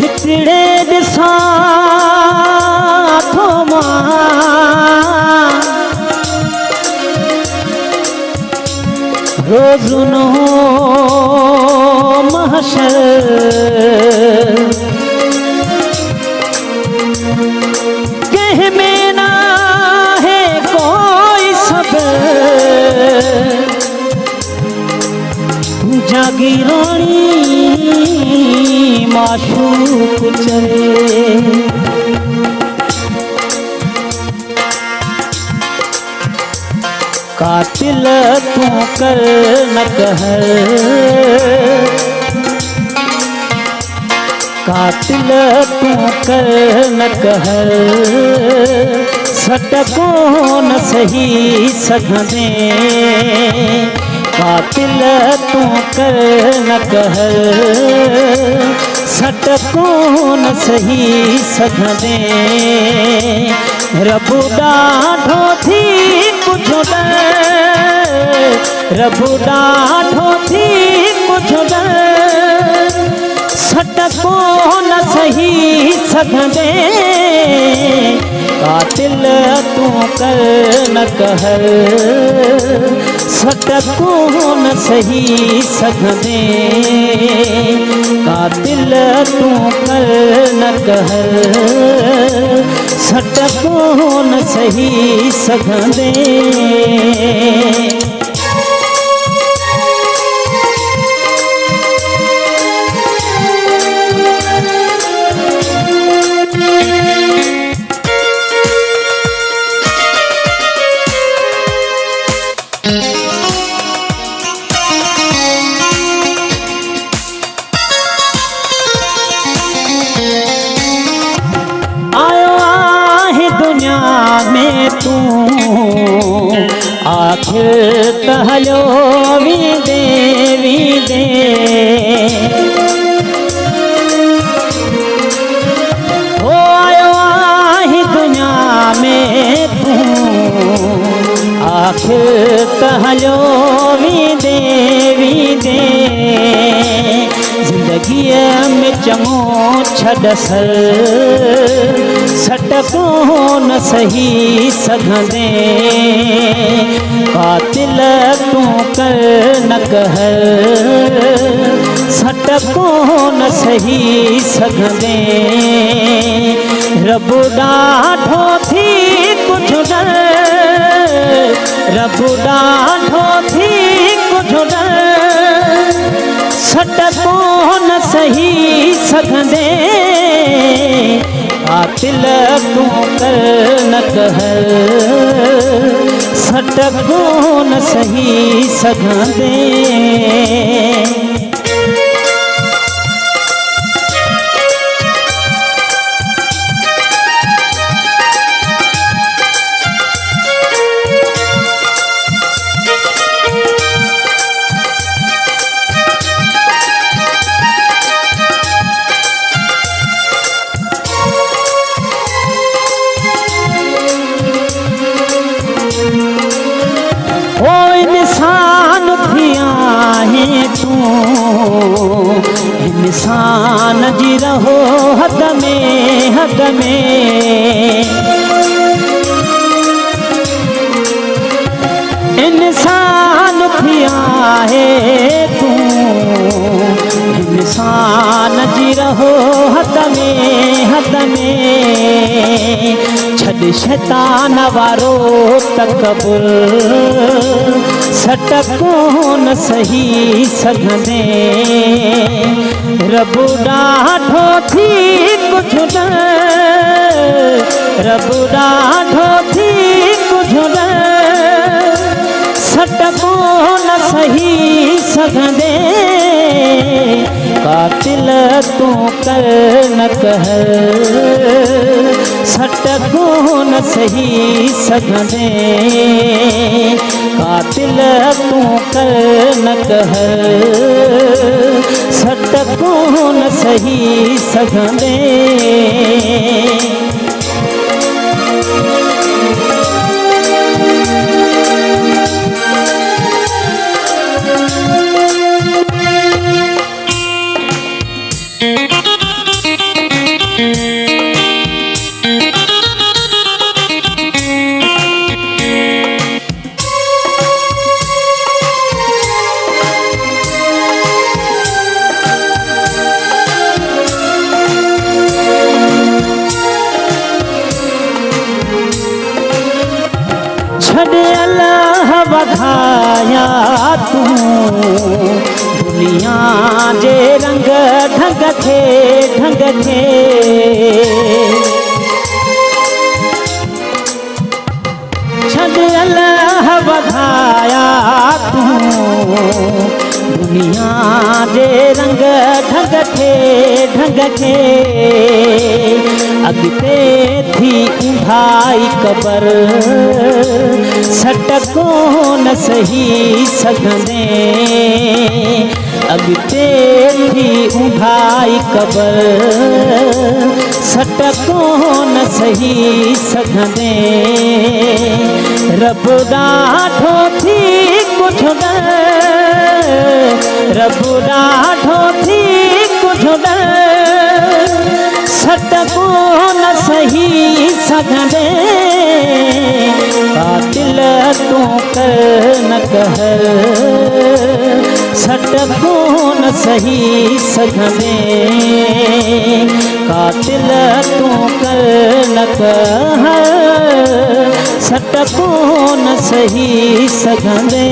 हितड़े दिसा थो रोज़नो महशर कह में ना है कोई सब्र जागी रानी माशूक चले कातिल तू कर न कहर कातिल तू कर न कहर सटको न सही सघंदे कातिल तू कर न कहर सटको न सही सघंदे रब ॾाढो थी कुझु डर रब ॾाढो थी कुझु डर सटको न सही सघंदे कातिल तू कर न कहर सटको न सही सघंदे कातिल तू कर न कहर सटको न सही सघंदे में तू आखिर तहलो वीदे वीदे हो आयो आही दुनिया में तू आखिर तहलो वीदे वीदे जिंदगी में चमो छडसर सटको न सही सघंदे कातिल तू कर न कहर सटको न सही सघंदे रब ॾाढो थी कुझु डर रब ॾाढो थी कुझु डर सटको न सही सघंदे कातिल तू कर न कहर सटको न सही सघंदे इंसान जी रहो हद में इंसान थिया है तू इंसान जी रहो हद में छॾ शैतान वारो तकबुर सटको न सही सघंदे रब ॾाढो थी कुझु डर रब ॾाढो थी कुझु डर सटको न सही सघंदे कातिल तू कर न कहर सटको न सही सघंदे कातिल तू कर न कहर सटको न सही सघंदे दुनिया जे रंग ढंग थे छॾ अलाह वधाया तूं दुनिया जे रंग ढंग थे अॻिते थी उंधाई क़बर सट कोन सही सघंदे अॻिते थी उंधाई क़बर सट कोन सही सघंदे रब ॾाढो थी कुझु रब ॾाढो थी कुझु सट कोन सही सघंदे कातिल तूं कर न कहर सट कोन सही सघंदे कातिल तूं कर न कहर सट कोन सही सघंदे